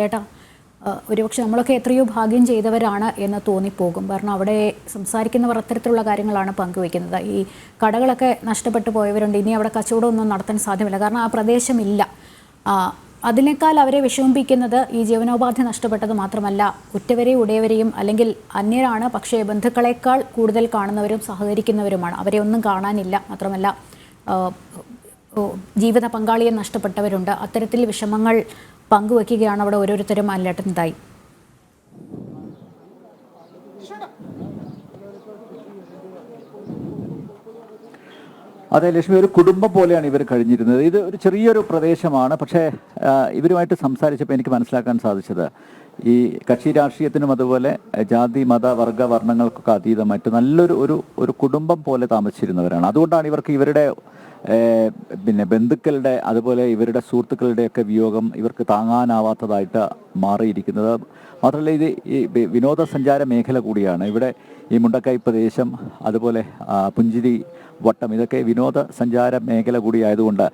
ലേട്ടാ ഒരുപക്ഷെ നമ്മളൊക്കെ എത്രയോ ഭാഗ്യം ചെയ്തവരാണ് എന്ന് തോന്നിപ്പോകും. കാരണം അവിടെ സംസാരിക്കുന്നവർ അത്തരത്തിലുള്ള കാര്യങ്ങളാണ് പങ്കുവയ്ക്കുന്നത്. ഈ കടകളൊക്കെ നഷ്ടപ്പെട്ടു പോയവരുണ്ട്, ഇനി അവിടെ കച്ചവടമൊന്നും നടത്താൻ സാധ്യമല്ല, കാരണം ആ പ്രദേശമില്ല. അതിനേക്കാൾ അവരെ വിഷമിപ്പിക്കുന്നത് ഈ ജീവനോപാധി നഷ്ടപ്പെട്ടത് മാത്രമല്ല, ഉറ്റവരെയും ഉടയവരെയും അല്ലെങ്കിൽ അന്യരാണ്, പക്ഷേ ബന്ധുക്കളെക്കാൾ കൂടുതൽ കാണുന്നവരും സഹകരിക്കുന്നവരുമാണ്. അവരെ ഒന്നും കാണാനില്ല. മാത്രമല്ല ജീവിത പങ്കാളിയെ നഷ്ടപ്പെട്ടവരുണ്ട്. അത്തരത്തിൽ വിഷമങ്ങൾ പങ്കുവയ്ക്കുകയാണ് അവിടെ ഓരോരുത്തരും അല്ലേട്ടതായി. അതെ ലക്ഷ്മി, ഒരു കുടുംബം പോലെയാണ് ഇവർ കഴിഞ്ഞിരുന്നത്. ഇത് ഒരു ചെറിയൊരു പ്രദേശമാണ്. പക്ഷേ ഇവരുമായിട്ട് സംസാരിച്ചപ്പോൾ എനിക്ക് മനസ്സിലാക്കാൻ സാധിച്ചത് ഈ കക്ഷി രാഷ്ട്രീയത്തിനും അതുപോലെ ജാതി മത വർഗ വർണ്ണങ്ങൾക്കൊക്കെ അതീതമായിട്ട് നല്ലൊരു ഒരു കുടുംബം പോലെ താമസിച്ചിരുന്നവരാണ്. അതുകൊണ്ടാണ് ഇവർക്ക് ഇവരുടെ ബന്ധുക്കളുടെ അതുപോലെ ഇവരുടെ സുഹൃത്തുക്കളുടെയൊക്കെ വിയോഗം ഇവർക്ക് താങ്ങാനാവാത്തതായിട്ട് മാറിയിരിക്കുന്നത്. മാത്രമല്ല ഇത് ഈ വിനോദസഞ്ചാര മേഖല കൂടിയാണ്. ഇവിടെ ഈ മുണ്ടക്കൈ പ്രദേശം അതുപോലെ പുഞ്ചിരി വട്ടം ഇതൊക്കെ വിനോദസഞ്ചാര മേഖല കൂടിയായതുകൊണ്ട്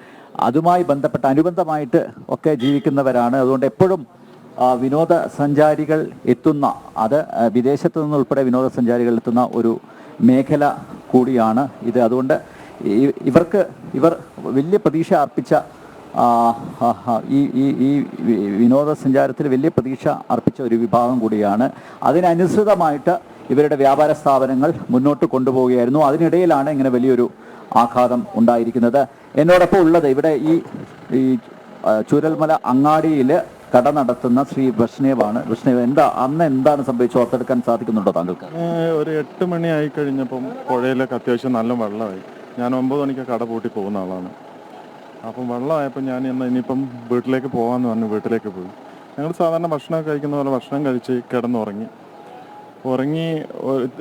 അതുമായി ബന്ധപ്പെട്ട അനുബന്ധമായിട്ട് ഒക്കെ ജീവിക്കുന്നവരാണ്. അതുകൊണ്ട് എപ്പോഴും വിനോദസഞ്ചാരികൾ എത്തുന്ന, അത് വിദേശത്തു നിന്നുൾപ്പെടെ വിനോദസഞ്ചാരികൾ എത്തുന്ന ഒരു മേഖല കൂടിയാണ് ഇത്. അതുകൊണ്ട് ഇവർ വലിയ പ്രതീക്ഷ അർപ്പിച്ച ഈ വിനോദസഞ്ചാരത്തിൽ വലിയ പ്രതീക്ഷ അർപ്പിച്ച ഒരു വിഭാഗം കൂടിയാണ്. അതിനനുസൃതമായിട്ട് ഇവരുടെ വ്യാപാര സ്ഥാപനങ്ങൾ മുന്നോട്ട് കൊണ്ടുപോവുകയായിരുന്നു. അതിനിടയിലാണ് ഇങ്ങനെ വലിയൊരു ആഘാതം ഉണ്ടായിരിക്കുന്നത്. എന്നോടൊപ്പം ഉള്ളത് ഇവിടെ ഈ ചൂരൽമല അങ്ങാടിയിൽ കട നടത്തുന്ന ശ്രീ വൈഷ്ണവാണ്. വൈഷ്ണവ്, അന്ന് എന്താണ് സംഭവിച്ചത്, ഓർത്തെടുക്കാൻ സാധിക്കുന്നുണ്ടോ താങ്കൾക്ക്? ഒരു 8 മണി ആയി കഴിഞ്ഞപ്പം പുഴയിലൊക്കെ അത്യാവശ്യം നല്ല വെള്ളമായി. ഞാൻ 9 മണിക്ക് കട പൂട്ടി പോകുന്ന ആളാണ്. അപ്പം വെള്ളമായപ്പോൾ ഞാൻ ഇനിയിപ്പം വീട്ടിലേക്ക് പോകാമെന്ന് പറഞ്ഞ് വീട്ടിലേക്ക് പോയി. ഞങ്ങൾ സാധാരണ ഭക്ഷണമൊക്കെ കഴിക്കുന്ന പോലെ ഭക്ഷണം കഴിച്ച് കിടന്നുറങ്ങി.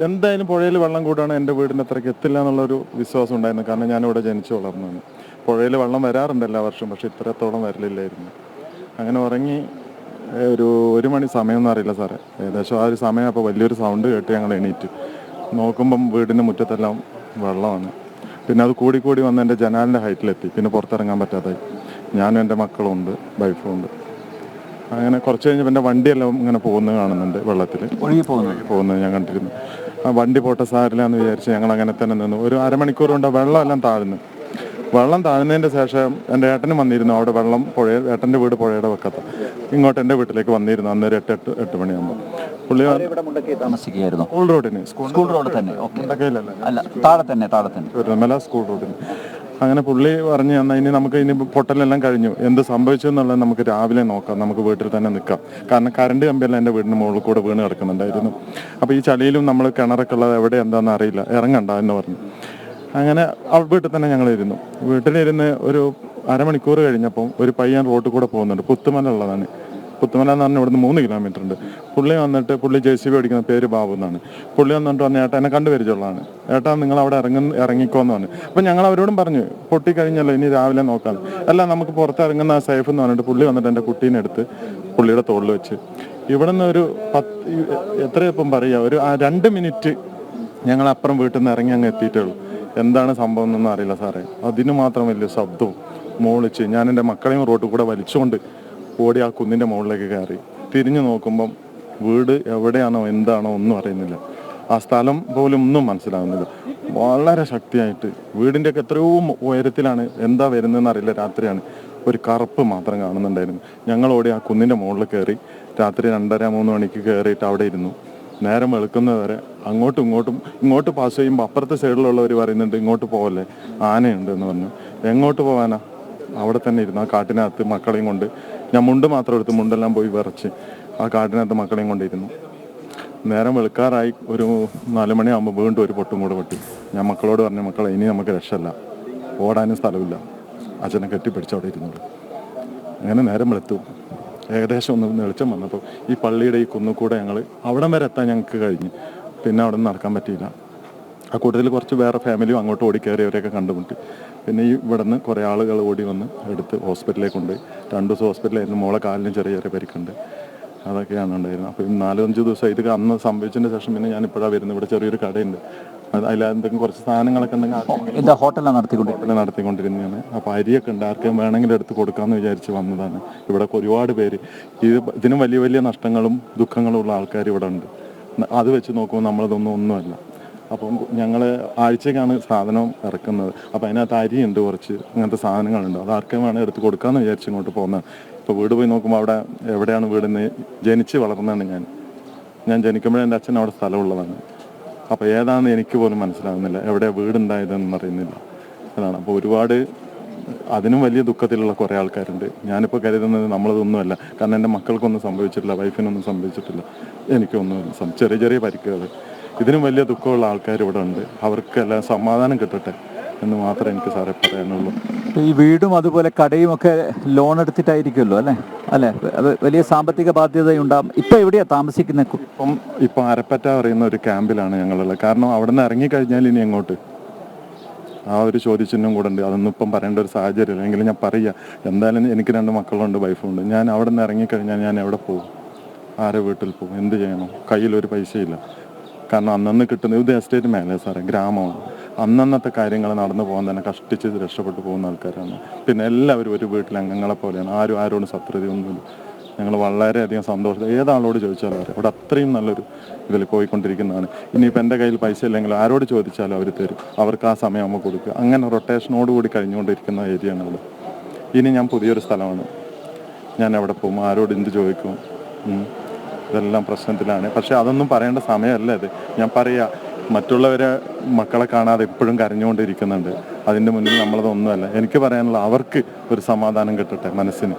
എന്തായാലും പുഴയിൽ വെള്ളം കൂടാണ് എൻ്റെ വീടിൻ്റെ അത്രയ്ക്ക് എത്തില്ല എന്നുള്ളൊരു വിശ്വാസം ഉണ്ടായിരുന്നു. കാരണം ഞാനിവിടെ ജനിച്ചു വളർന്നതാണ്. പുഴയിൽ വെള്ളം വരാറുണ്ട് എല്ലാ വർഷവും, പക്ഷെ ഇത്രത്തോളം വരലില്ലായിരുന്നു. അങ്ങനെ ഉറങ്ങി ഒരു മണി സമയമൊന്നും അറിയില്ല സാറേ, ഏകദേശം ആ ഒരു സമയം. അപ്പോൾ വലിയൊരു സൗണ്ട് കേട്ട് ഞങ്ങൾ എണീറ്റ് നോക്കുമ്പം വീടിൻ്റെ മുറ്റത്തെല്ലാം വെള്ളമാണ്. പിന്നെ അത് കൂടി വന്ന് എൻ്റെ ജനാലിൻ്റെ ഹൈറ്റിലെത്തി. പിന്നെ പുറത്തിറങ്ങാൻ പറ്റാതായി. ഞാനും എൻ്റെ മക്കളും ഉണ്ട്, വൈഫും ഉണ്ട്. അങ്ങനെ കുറച്ച് കഴിഞ്ഞപ്പോൾ എൻ്റെ വണ്ടിയെല്ലാം ഇങ്ങനെ പോകുന്നത് കാണുന്നുണ്ട്, വെള്ളത്തിൽ ഒഴുകി പോകുന്നത് ഞാൻ കണ്ടിരുന്നു. ആ വണ്ടി പോട്ടെ സാരില്ലാന്ന് വിചാരിച്ച് ഞങ്ങൾ അങ്ങനെ തന്നെ നിന്നു. ഒരു അരമണിക്കൂർ കൊണ്ട് വെള്ളം താഴ്ന്നതിൻ്റെ ശേഷം എൻ്റെ ഏട്ടനും വന്നിരുന്നു. അവിടെ വെള്ളം ഏട്ടൻ്റെ വീട് പുഴയുടെ വക്കത്ത്, ഇങ്ങോട്ട് എൻ്റെ വീട്ടിലേക്ക് വന്നിരുന്നു. അന്നൊരു 8 മണിയാകുമ്പോൾ പുള്ളി താമസിക്കുകയായിരുന്നു. സ്കൂൾ റോഡിന് ചൂരൽമല സ്കൂൾ റോഡിന്. അങ്ങനെ പുള്ളി പറഞ്ഞു തന്നാൽ ഇനി പൊട്ടലെല്ലാം കഴിഞ്ഞു, എന്ത് സംഭവിച്ചു എന്നുള്ളത് നമുക്ക് രാവിലെ നോക്കാം, നമുക്ക് വീട്ടിൽ തന്നെ നിൽക്കാം. കാരണം കറണ്ട് കമ്പിയെല്ലാം എൻ്റെ വീടിന് മുകളിൽ കൂടെ വീണ് കിടക്കുന്നുണ്ടായിരുന്നു. അപ്പോൾ ഈ ചളിയിലും നമ്മൾ കിണറൊക്കെ ഉള്ളത് എവിടെ എന്താണെന്ന് അറിയില്ല, ഇറങ്ങണ്ട എന്ന് പറഞ്ഞു. അങ്ങനെ വീട്ടിൽ തന്നെ ഞങ്ങളിരുന്നു. വീട്ടിലിരുന്ന് ഒരു അരമണിക്കൂർ കഴിഞ്ഞപ്പം ഒരു പയ്യൻ റോഡിൽ കൂടെ പോകുന്നുണ്ട്. പുത്തുമല ഉള്ളതാണ്. പുത്തുമല എന്ന് പറഞ്ഞാൽ ഇവിടുന്ന് 3 കിലോമീറ്റർ ഉണ്ട്. പുള്ളി JCB ഓടിക്കുന്ന പേര് ബാബു എന്നാണ്. പുള്ളി വന്നിട്ട് പറഞ്ഞു, ഏട്ടാ എന്നെ കണ്ടുപരിചയമുള്ളതാണ്, ഏട്ടാ നിങ്ങൾ അവിടെ ഇറങ്ങിക്കോന്ന് പറഞ്ഞു. അപ്പം ഞങ്ങൾ അവരോടും പറഞ്ഞു, പൊട്ടിക്കഴിഞ്ഞല്ലോ ഇനി രാവിലെ നോക്കാം, അല്ല നമുക്ക് പുറത്തിറങ്ങുന്ന സേഫ് എന്ന് പറഞ്ഞിട്ട് പുള്ളി വന്നിട്ട് എൻ്റെ കുട്ടീനെ എടുത്ത് പുള്ളിയുടെ തോളിൽ വെച്ച് ഇവിടെ നിന്ന് ഒരു എത്രയപ്പം പറയുക, ഒരു 2 മിനിറ്റ് ഞങ്ങൾ അപ്പുറം വീട്ടിൽ നിന്ന് ഇറങ്ങി അങ്ങ് എത്തിയിട്ടുള്ളൂ. എന്താണ് സംഭവം എന്നൊന്നും അറിയില്ല സാറേ. അതിന് മാത്രം വലിയ ശബ്ദവും മോളിച്ച് ഞാൻ എൻ്റെ മക്കളെയും റോഡിൽ കൂടെ വലിച്ചുകൊണ്ട് ഓടി ആ കുന്നിൻ്റെ മുകളിലേക്ക് കയറി. തിരിഞ്ഞു നോക്കുമ്പം വീട് എവിടെയാണോ എന്താണോ ഒന്നും അറിയുന്നില്ല. ആ സ്ഥലം പോലും ഒന്നും മനസ്സിലാകുന്നില്ല. വളരെ ശക്തിയായിട്ട് വീടിൻ്റെയൊക്കെ എത്രയോ ഉയരത്തിലാണ്, എന്താ വരുന്നതെന്ന് അറിയില്ല. രാത്രിയാണ്, ഒരു കറുപ്പ് മാത്രം കാണുന്നുണ്ടായിരുന്നു. ഞങ്ങൾ ഓടി ആ കുന്നിൻ്റെ മുകളിൽ കയറി. രാത്രി 2:30-3 മണിക്ക് കയറിയിട്ട് അവിടെ ഇരുന്നു. നേരം വെളുക്കുന്നവരെ ഇങ്ങോട്ട് പാസ് ചെയ്യുമ്പോൾ അപ്പുറത്തെ സൈഡിലുള്ളവർ പറയുന്നുണ്ട്, ഇങ്ങോട്ട് പോകല്ലേ, ആനയുണ്ട് എന്ന് പറഞ്ഞു. എങ്ങോട്ട് പോകാനാ, അവിടെ തന്നെ ഇരുന്നു ആ കാട്ടിനകത്ത് മക്കളെയും കൊണ്ട്. ഞാൻ മുണ്ട് മാത്രം എടുത്ത് മുണ്ടെല്ലാം പോയി വിറച്ച് ആ കാട്ടിനകത്ത് മക്കളെയും കൊണ്ടിരുന്നു. നേരം വെളുക്കാറായി. ഒരു 4 മണിയാകുമ്പോൾ വീണ്ടും ഒരു പൊട്ടും കൂടെ പൊട്ടി. ഞാൻ മക്കളോട് പറഞ്ഞു, മക്കളെ ഇനി നമുക്ക് രക്ഷയില്ല, ഓടാനും സ്ഥലമില്ല. അച്ഛനെ കെട്ടിപ്പിടിച്ച് അവിടെ ഇരുന്നത്. അങ്ങനെ നേരം വെളുത്തു. ഏകദേശം ഒന്ന് വെളിച്ചം വന്നപ്പോൾ ഈ പള്ളിയുടെ ഈ കുന്നുകൂടെ ഞങ്ങൾ അവിടം വരെ എത്താൻ ഞങ്ങൾക്ക് കഴിഞ്ഞു. പിന്നെ അവിടെ നിന്ന് നടക്കാൻ പറ്റിയില്ല. ആ കൂട്ടത്തിൽ കുറച്ച് വേറെ ഫാമിലിയും അങ്ങോട്ട് ഓടിക്കയറിയവരെയൊക്കെ കണ്ടുമുട്ടി. പിന്നെ ഇവിടെ നിന്ന് കുറേ ആളുകൾ ഓടി വന്ന് എടുത്ത് ഹോസ്പിറ്റലിലേക്ക് കൊണ്ടുപോയി. 2 ദിവസം ഹോസ്പിറ്റലായിരുന്നു. മോളെ കാലിനും ചെറിയ പരിക്കുണ്ട്. അതൊക്കെയാണ് ഉണ്ടായിരുന്നത്. അപ്പോൾ 4-5 ദിവസം ഇത് അന്ന് സംഭവിച്ചതിന് ശേഷം പിന്നെ ഞാനിപ്പോഴാണ് വരുന്നത്. ഇവിടെ ചെറിയൊരു കടയുണ്ട്, അതിൽ എന്തെങ്കിലും കുറച്ച് സാധനങ്ങളൊക്കെ ഉണ്ടെങ്കിൽ എന്താ ഹോട്ടലാണ് നടത്തിക്കൊണ്ടിരിക്കുന്നത്? ഹോട്ടൽ നടത്തിക്കൊണ്ടിരുന്നതാണ്. അപ്പോൾ അരിയൊക്കെ ഉണ്ട്, ആർക്കും വേണമെങ്കിലും എടുത്ത് കൊടുക്കാമെന്ന് വിചാരിച്ച് വന്നതാണ്. ഇവിടെ ഒരുപാട് പേര് ഇതിനും വലിയ വലിയ നഷ്ടങ്ങളും ദുഃഖങ്ങളും ഉള്ള ആൾക്കാർ ഇവിടെ ഉണ്ട്. അത് വെച്ച് നോക്കുമ്പോൾ നമ്മളതൊന്നും ഒന്നുമല്ല. അപ്പം ഞങ്ങൾ ആഴ്ചക്കാണ് സാധനം ഇറക്കുന്നത്. അപ്പോൾ അതിനകത്ത് അരിയുണ്ട്, കുറച്ച് അങ്ങനത്തെ സാധനങ്ങളുണ്ട്. അത് ആർക്കും വേണം എടുത്ത് കൊടുക്കാമെന്ന് വിചാരിച്ച് ഇങ്ങോട്ട് പോകുന്നത്. ഇപ്പോൾ വീട് പോയി നോക്കുമ്പോൾ അവിടെ എവിടെയാണ് വീടിന്ന് ജനിച്ച് വളർന്നതാണ് ഞാൻ ജനിക്കുമ്പോഴേ എൻ്റെ അച്ഛൻ അവിടെ സ്ഥലമുള്ളതാണ്. അപ്പോൾ ഏതാണെന്ന് എനിക്ക് പോലും മനസ്സിലാകുന്നില്ല, എവിടെ വീടുണ്ടായതെന്ന് അറിയുന്നില്ല. അതാണ്. അപ്പോൾ ഒരുപാട് അതിനും വലിയ ദുഃഖത്തിലുള്ള കുറേ ആൾക്കാരുണ്ട്. ഞാനിപ്പോൾ കരുതുന്നത് നമ്മളതൊന്നുമല്ല. കാരണം എൻ്റെ മക്കൾക്കൊന്നും സംഭവിച്ചിട്ടില്ല, വൈഫിനൊന്നും സംഭവിച്ചിട്ടില്ല, എനിക്കൊന്നും ചെറിയ ചെറിയ പരിക്കുകൾ. ഇതിനും വലിയ ദുഃഖമുള്ള ആൾക്കാർ ഇവിടെ ഉണ്ട്. അവർക്കെല്ലാം സമാധാനം കിട്ടട്ടെ എന്ന് മാത്രമേ എനിക്ക് സാറേ പറയാനുള്ളൂ. ഈ വീടും അതുപോലെ കടയും ഒക്കെ ലോൺ എടുത്തിട്ടായിരിക്കുമല്ലോ അല്ലേ? വലിയ സാമ്പത്തിക ബാധ്യതയുണ്ടാകും. ഇപ്പം എവിടെയാണ് താമസിക്കുന്നത്? ഇപ്പം അരപ്പറ്റ പറയുന്ന ഒരു ക്യാമ്പിലാണ് ഞങ്ങളുള്ളത്. കാരണം അവിടെ നിന്ന് ഇറങ്ങിക്കഴിഞ്ഞാൽ ഇനി എങ്ങോട്ട്, ആ ഒരു ചോദ്യചിഹ്നം കൂടെ ഉണ്ട്. അതൊന്നും ഇപ്പം പറയേണ്ട ഒരു സാഹചര്യം അല്ലെങ്കിൽ ഞാൻ പറയുക. എന്തായാലും എനിക്ക് 2 മക്കളുണ്ട്, വൈഫുണ്ട്. ഞാൻ അവിടെ നിന്ന് ഇറങ്ങിക്കഴിഞ്ഞാൽ ഞാൻ എവിടെ പോകും? ആരെ വീട്ടിൽ പോകും? എന്ത് ചെയ്യണം? കയ്യിലൊരു പൈസയില്ല. കാരണം അന്നന്ന് കിട്ടുന്നത് ഇത് എസ്റ്റേറ്റ് മേഖല സാറേ, ഗ്രാമമാണ്. അന്നന്നത്തെ കാര്യങ്ങൾ നടന്നു പോകാൻ തന്നെ കഷ്ടിച്ച് രക്ഷപ്പെട്ടു പോകുന്ന ആൾക്കാരാണ്. പിന്നെ എല്ലാവരും ഒരു വീട്ടിലെ അംഗങ്ങളെ പോലെയാണ്. ആരോടും ശത്രുതയൊന്നുമില്ല. ഞങ്ങൾ വളരെയധികം സന്തോഷം, ഏതാളോട് ചോദിച്ചാലും അറിയാം. ഇവിടെ അത്രയും നല്ലൊരു ഇതിൽ പോയിക്കൊണ്ടിരിക്കുന്നതാണ്. ഇനിയിപ്പോൾ എൻ്റെ കയ്യിൽ പൈസ ഇല്ലെങ്കിലും ആരോട് ചോദിച്ചാലും അവർ തരും. അവർക്ക് ആ സമയം ആകുമ്പോൾ കൊടുക്കുക. അങ്ങനെ റൊട്ടേഷനോടുകൂടി കഴിഞ്ഞുകൊണ്ടിരിക്കുന്ന ഏരിയയാണ് ഇവിടെ. ഇനി ഞാൻ പുതിയൊരു സ്ഥലമാണ്. ഞാൻ എവിടെ പോകും? ആരോട് എന്ത് ചോദിക്കും? ഇതെല്ലാം പ്രശ്നത്തിലാണ്. പക്ഷെ അതൊന്നും പറയേണ്ട സമയമല്ല ഇത്. ഞാൻ പറയുക, മറ്റുള്ളവരെ മക്കളെ കാണാതെ എപ്പോഴും കരഞ്ഞുകൊണ്ടിരിക്കുന്നുണ്ട്. അതിൻ്റെ മുന്നിൽ നമ്മളതൊന്നുമല്ല. എനിക്ക് പറയാനുള്ള അവർക്ക് ഒരു സമാധാനം കിട്ടട്ടെ മനസ്സിന്.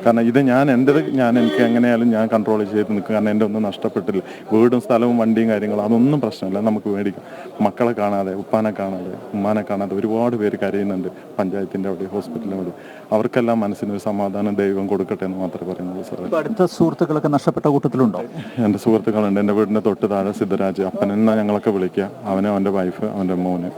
കാരണം ഇത് എനിക്ക് എങ്ങനെയായാലും ഞാൻ കൺട്രോൾ ചെയ്ത് നിൽക്കും. കാരണം എൻ്റെ ഒന്നും നഷ്ടപ്പെട്ടില്ല. വീടും സ്ഥലവും വണ്ടിയും കാര്യങ്ങളും അതൊന്നും പ്രശ്നമില്ല, നമുക്ക് മേടിക്കാം. മക്കളെ കാണാതെ, ഉപ്പാനെ കാണാതെ, ഉമ്മാനെ കാണാതെ ഒരുപാട് പേര് കരയുന്നുണ്ട്. പഞ്ചായത്തിൻ്റെ അവിടെ, ഹോസ്പിറ്റലിൻ്റെ അവിടെ. അവർക്കെല്ലാം മനസ്സിനൊരു സമാധാനം ദൈവം കൊടുക്കട്ടെ എന്ന് മാത്രമേ പറയുന്നുള്ളൂ സാറേ. അടുത്ത സുഹൃത്തുക്കളൊക്കെ നഷ്ടപ്പെട്ട കൂട്ടത്തിലുണ്ടോ? എൻ്റെ സുഹൃത്തുക്കളുണ്ട്. എൻ്റെ വീടിൻ്റെ തൊട്ട് താഴെ സിദ്ധരാജ്, അപ്പനെന്നാ ഞങ്ങളൊക്കെ വിളിക്കുക. അവനും അവൻ്റെ വൈഫ്, അവൻ്റെ മോന്,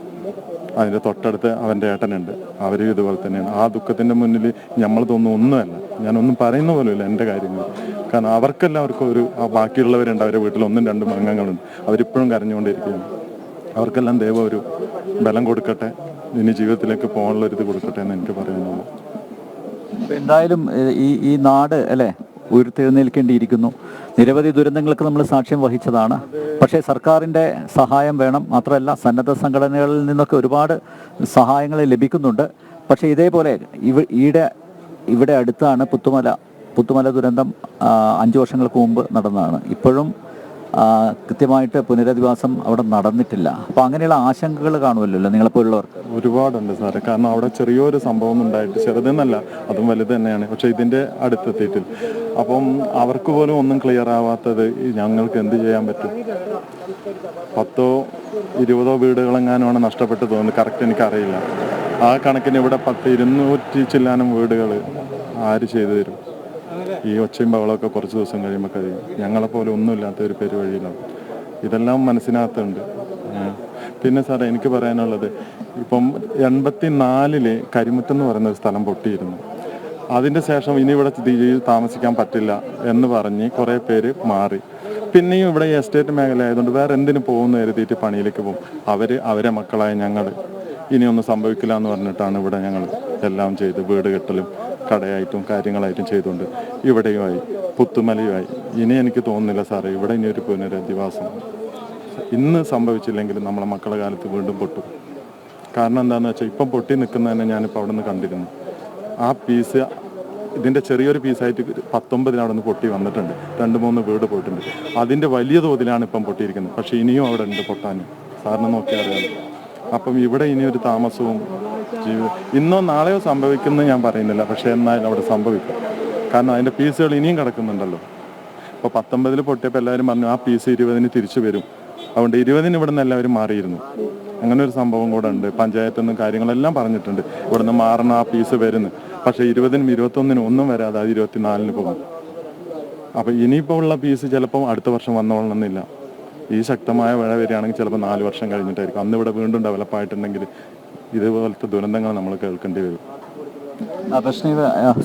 അതിൻ്റെ തൊട്ടടുത്ത് അവൻ്റെ ഏട്ടനുണ്ട്. അവരും ഇതുപോലെ തന്നെയാണ്. ആ ദുഃഖത്തിൻ്റെ മുന്നിൽ നമ്മളതൊന്നും ഒന്നുമല്ല. ഞാനൊന്നും പറയുന്ന പോലുമില്ല എൻ്റെ കാര്യങ്ങൾ. കാരണം അവർക്കെല്ലാവർക്കും ബാക്കിയുള്ളവരുണ്ട്, അവരുടെ വീട്ടിൽ 1-2 അംഗങ്ങളുണ്ട്. അവരിപ്പോഴും കരഞ്ഞുകൊണ്ടിരിക്കുകയാണ്. അവർക്കെല്ലാം ദൈവം ഒരു ബലം കൊടുക്കട്ടെ, ഇനി ജീവിതത്തിലേക്ക് പോകാനുള്ളൊരിത് കൊടുക്കട്ടെ എന്ന് എനിക്ക് പറയാനുള്ളൂ. എന്തായാലും ഈ നാട് ഉയർത്തെഴുന്നേൽക്കേണ്ടിയിരിക്കുന്നു. നിരവധി ദുരന്തങ്ങൾക്ക് നമ്മൾ സാക്ഷ്യം വഹിച്ചതാണ്. പക്ഷേ സർക്കാരിൻ്റെ സഹായം വേണം. മാത്രമല്ല സന്നദ്ധ സംഘടനകളിൽ നിന്നൊക്കെ ഒരുപാട് സഹായങ്ങൾ ലഭിക്കുന്നുണ്ട്. പക്ഷേ ഇതേപോലെ ഇവിടെ അടുത്താണ് പുത്തുമല ദുരന്തം 5 വർഷങ്ങൾക്ക് മുമ്പ് നടന്നതാണ്. ഇപ്പോഴും കൃത്യമായിട്ട് പുനരധിവാസം അവിടെ നടന്നിട്ടില്ല. അപ്പോൾ അങ്ങനെയുള്ള ആശങ്കകൾ കാണുമല്ലോ നിങ്ങളെപ്പോലുള്ളവർക്ക്? ഒരുപാടുണ്ട് സാറേ. കാരണം അവിടെ ചെറിയൊരു സംഭവം ഉണ്ടായിട്ട്, ചെറുതെന്നല്ല, അതും വലുത് തന്നെയാണ്. പക്ഷെ ഇതിൻ്റെ അടുത്തെത്തിയിട്ടില്ല. അപ്പം അവർക്ക് പോലും ഒന്നും ക്ലിയർ ആവാത്തത് ഞങ്ങൾക്ക് എന്ത് ചെയ്യാൻ പറ്റും? 10-20 വീടുകളെങ്ങാനുമാണ് നഷ്ടപ്പെട്ട് തോന്നുന്നത്. കറക്റ്റ് എനിക്കറിയില്ല. ആ കണക്കിന് ഇവിടെ 200 ചില്ലാനം വീടുകൾ ആര് ചെയ്തു തരും? ഈ ഒച്ചയും ബഹളമൊക്കെ കുറച്ച് ദിവസം കഴിയുമ്പോൾ കഴിയും. ഞങ്ങളെപ്പോലെ ഒന്നുമില്ലാത്ത ഒരു പെരുവഴിയിലാണ്. ഇതെല്ലാം മനസ്സിനകത്തുണ്ട്. പിന്നെ സാറേ എനിക്ക് പറയാനുള്ളത്, ഇപ്പം 84 കരിമുറ്റെന്ന് പറയുന്ന ഒരു സ്ഥലം പൊട്ടിയിരുന്നു. അതിൻ്റെ ശേഷം ഇനി ഇവിടെ താമസിക്കാൻ പറ്റില്ല എന്ന് പറഞ്ഞ് കുറേ പേര് മാറി. പിന്നെയും ഇവിടെ എസ്റ്റേറ്റ് മേഖല ആയതുകൊണ്ട് വേറെ എന്തിനു പോകുമെന്ന് കരുതിയിട്ട് പണിയിലേക്ക് പോകും. അവരെ മക്കളായ ഞങ്ങൾ ഇനിയൊന്നും സംഭവിക്കില്ല എന്ന് പറഞ്ഞിട്ടാണ് ഇവിടെ ഞങ്ങൾ എല്ലാം ചെയ്ത് വീട് കെട്ടലും കടയായിട്ടും കാര്യങ്ങളായിട്ടും ചെയ്തുകൊണ്ട് ഇവിടെയുമായി പുത്തുമലയുമായി. ഇനി എനിക്ക് തോന്നുന്നില്ല സാറേ ഇവിടെ ഇനി ഒരു പുനരധിവാസം ഇന്ന് സംഭവിച്ചില്ലെങ്കിൽ നമ്മളെ മക്കളുടെ കാലത്ത് വീണ്ടും പൊട്ടും. കാരണം എന്താണെന്ന് വെച്ചാൽ ഇപ്പം പൊട്ടി നിൽക്കുന്നതന്നെ ഞാനിപ്പോൾ അവിടെ നിന്ന് കണ്ടിരുന്നു. ആ പീസ് ഇതിൻ്റെ ചെറിയൊരു പീസായിട്ട് 19 അവിടെ നിന്ന് പൊട്ടി വന്നിട്ടുണ്ട്. 2-3 വീട് പോയിട്ടുണ്ട്. അതിൻ്റെ വലിയ തോതിലാണ് ഇപ്പം പൊട്ടിയിരിക്കുന്നത്. പക്ഷേ ഇനിയും അവിടെ ഉണ്ട് പൊട്ടാനും. സാറിന് നോക്കിയാൽ അറിയാം. അപ്പം ഇവിടെ ഇനിയൊരു താമസവും ഇന്നോ നാളെയോ സംഭവിക്കുമെന്ന് ഞാൻ പറയുന്നില്ല. പക്ഷേ എന്നാലും അവിടെ സംഭവിക്കും. കാരണം അതിൻ്റെ പീസുകൾ ഇനിയും കിടക്കുന്നുണ്ടല്ലോ. ഇപ്പോൾ 19 പൊട്ടിയപ്പോൾ എല്ലാവരും പറഞ്ഞു ആ പീസ് 20 തിരിച്ചു വരും. അതുകൊണ്ട് 20 ഇവിടെ നിന്ന് എല്ലാവരും മാറിയിരുന്നു. അങ്ങനെ ഒരു സംഭവം കൂടെ ഉണ്ട്. പഞ്ചായത്തിൽ നിന്നും കാര്യങ്ങളെല്ലാം പറഞ്ഞിട്ടുണ്ട് ഇവിടെ നിന്ന് മാറണം, ആ പീസ് വരുന്നു. പക്ഷേ 20-നും 21-നും ഒന്നും വരാതെ അത് 24-ന് പോകും. അപ്പോൾ ഇനിയിപ്പോൾ ഉള്ള പീസ് ചിലപ്പോൾ അടുത്ത വർഷം വന്നോളണമെന്നില്ല. ഈ ശക്തമായ മഴ വരികയാണെങ്കിൽ ചിലപ്പോൾ 4 വർഷം കഴിഞ്ഞിട്ടായിരിക്കും. അന്ന് ഇവിടെ വീണ്ടും ഡെവലപ്പായിട്ടുണ്ടെങ്കിൽ ഇതുപോലത്തെ ദുരന്തങ്ങൾ നമ്മൾ കേൾക്കേണ്ടി വരും.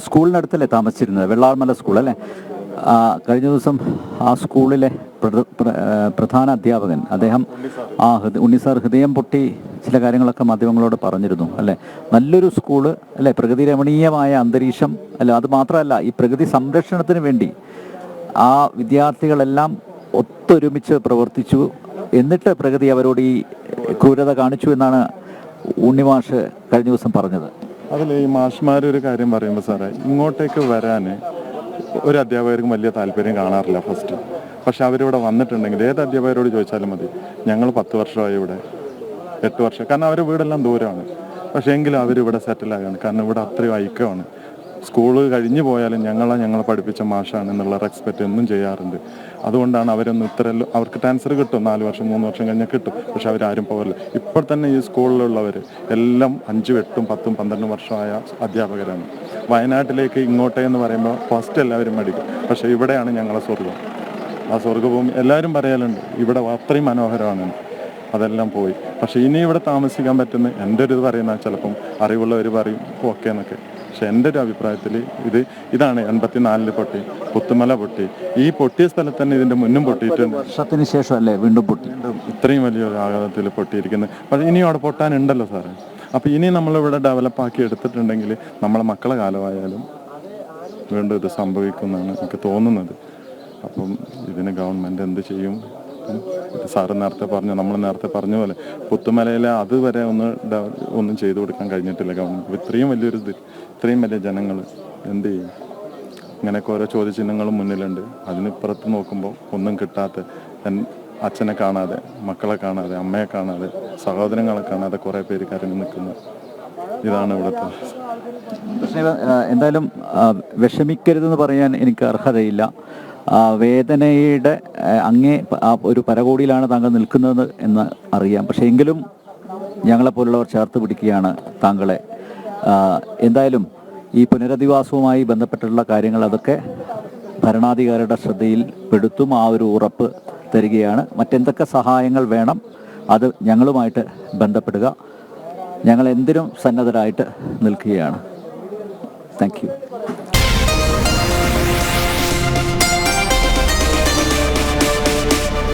സ്കൂളിനടുത്തല്ലേ താമസിച്ചിരുന്നത്? വെള്ളാർമല സ്കൂൾ അല്ലേ? കഴിഞ്ഞ ദിവസം ആ സ്കൂളിലെ പ്രധാന അധ്യാപകൻ അദ്ദേഹം ഉണ്ണിസാർ ഹൃദയം പൊട്ടി ചില കാര്യങ്ങളൊക്കെ മാധ്യമങ്ങളോട് പറഞ്ഞിരുന്നു അല്ലേ. നല്ലൊരു സ്കൂള് അല്ലേ, പ്രകൃതി രമണീയമായ അന്തരീക്ഷം അല്ല, അത് മാത്രമല്ല ഈ പ്രകൃതി സംരക്ഷണത്തിന് വേണ്ടി ആ വിദ്യാർത്ഥികളെല്ലാം ഒത്തൊരുമിച്ച് പ്രവർത്തിച്ചു. എന്നിട്ട് പ്രകൃതി അവരോട് ഈ ക്രൂരത കാണിച്ചു എന്നാണ് ഉണ്ണിമാഷ് കഴിഞ്ഞ ദിവസം പറഞ്ഞത്. അതിൽ ഈ മാഷ്മാരൊരു കാര്യം പറയുമ്പോൾ സാറേ, ഇങ്ങോട്ടേക്ക് വരാൻ ഒരു അധ്യാപകർക്കും വലിയ താല്പര്യം കാണാറില്ല ഫസ്റ്റ്. പക്ഷെ അവരിവിടെ വന്നിട്ടുണ്ടെങ്കിൽ ഏത് അധ്യാപകരോട് ചോദിച്ചാലും മതി, ഞങ്ങൾ 10 വർഷമായി ഇവിടെ, 8 വർഷം, കാരണം അവരുടെ വീടെല്ലാം ദൂരമാണ്. പക്ഷേ എങ്കിലും അവരിവിടെ സെറ്റിലാകാണ്, കാരണം ഇവിടെ അത്രയും ഐക്യമാണ്. സ്കൂള് കഴിഞ്ഞു പോയാലും ഞങ്ങളെ പഠിപ്പിച്ച മാഷാണ് എന്നുള്ള റെസ്പെക്റ്റ് എന്നും ചെയ്യാറുണ്ട്. അതുകൊണ്ടാണ് അവരൊന്നും അവർക്ക് ട്രാൻസ്ഫർ കിട്ടും, 4 വർഷം 3 വർഷം കഴിഞ്ഞാൽ കിട്ടും. പക്ഷെ അവരാരും പോകില്ല. ഇപ്പോൾ തന്നെ ഈ സ്കൂളിലുള്ളവർ എല്ലാം 5, 8, 10, 12 വർഷമായ അധ്യാപകരാണ്. വയനാട്ടിലേക്ക് ഇങ്ങോട്ടേന്ന് പറയുമ്പോൾ ഫസ്റ്റ് എല്ലാവരും മടിക്കും. പക്ഷേ ഇവിടെയാണ് ഞങ്ങളെ സ്വർഗം. ആ സ്വർഗഭൂമി എല്ലാവരും പറയലുണ്ട്, ഇവിടെ അത്രയും മനോഹരമാണ്. അതെല്ലാം പോയി. പക്ഷേ ഇനി ഇവിടെ താമസിക്കാൻ പറ്റുന്ന എൻ്റെ ഒരു ഇത് പറയുന്ന ചിലപ്പം അറിവുള്ളവർ പറയും ഓക്കെ എന്നൊക്കെ. പക്ഷെ എൻ്റെ ഒരു അഭിപ്രായത്തിൽ ഇതാണ് 84 പൊട്ടി, പുത്തുമല പൊട്ടി. ഈ പൊട്ടിയ സ്ഥലത്ത് തന്നെ ഇതിൻ്റെ മുന്നും പൊട്ടിയിട്ടുണ്ട്. വർഷത്തിന് ശേഷം അല്ലേ വീണ്ടും പൊട്ടി, ഇത്രയും വലിയൊരു ആഘാതത്തിൽ പൊട്ടിയിരിക്കുന്നത്. പക്ഷേ ഇനിയും അവിടെ പൊട്ടാനുണ്ടല്ലോ സാറേ. അപ്പോൾ ഇനി നമ്മളിവിടെ ഡെവലപ്പാക്കി എടുത്തിട്ടുണ്ടെങ്കിൽ നമ്മളെ മക്കളെ കാലമായാലും വീണ്ടും ഇത് സംഭവിക്കുമെന്നാണ് എനിക്ക് തോന്നുന്നത്. അപ്പം ഇതിന് ഗവൺമെൻറ് എന്ത് ചെയ്യും? സാറ് നമ്മൾ നേരത്തെ പറഞ്ഞ പോലെ പുത്തുമലയിലെ അതുവരെ ഒന്നും ചെയ്തു കൊടുക്കാൻ കഴിഞ്ഞിട്ടില്ല ഗവൺമെൻറ്. ഇത്രയും വലിയൊരു ഇത്രയും വലിയ ജനങ്ങൾ എന്ത് ചെയ്യും? ഇങ്ങനെയൊക്കെ ഓരോ ചോദ്യചിഹ്നങ്ങളും മുന്നിലുണ്ട്. അതിനിപ്പുറത്ത് നോക്കുമ്പോൾ ഒന്നും കിട്ടാത്ത, അച്ഛനെ കാണാതെ, മക്കളെ കാണാതെ, അമ്മയെ കാണാതെ, സഹോദരങ്ങളെ കാണാതെ കുറേ പേര് കരഞ്ഞു നിൽക്കുന്നത്. ഇതാണ് ഇവിടുത്തെ. പക്ഷേ എന്തായാലും വിഷമിക്കരുതെന്ന് പറയാൻ എനിക്ക് അർഹതയില്ല. വേദനയുടെ അങ്ങേ ഒരു പരകോടിയിലാണ് താങ്കൾ നിൽക്കുന്നത് എന്ന് അറിയാം. പക്ഷേ എങ്കിലും ഞങ്ങളെപ്പോലുള്ളവർ ചേർത്ത് പിടിക്കുകയാണ് താങ്കളെ. എന്തായാലും ഈ പുനരധിവാസവുമായി ബന്ധപ്പെട്ടുള്ള കാര്യങ്ങൾ അതൊക്കെ ഭരണാധികാരിയുടെ ശ്രദ്ധയിൽ പെടുത്തും. ആ ഒരു ഉറപ്പ് തരികയാണ്. മറ്റെന്തൊക്കെ സഹായങ്ങൾ വേണം അത് ഞങ്ങളുമായിട്ട് ബന്ധപ്പെടുക. ഞങ്ങൾ എന്തിനും സന്നദ്ധരായിട്ട് നിൽക്കുകയാണ്. Thank you.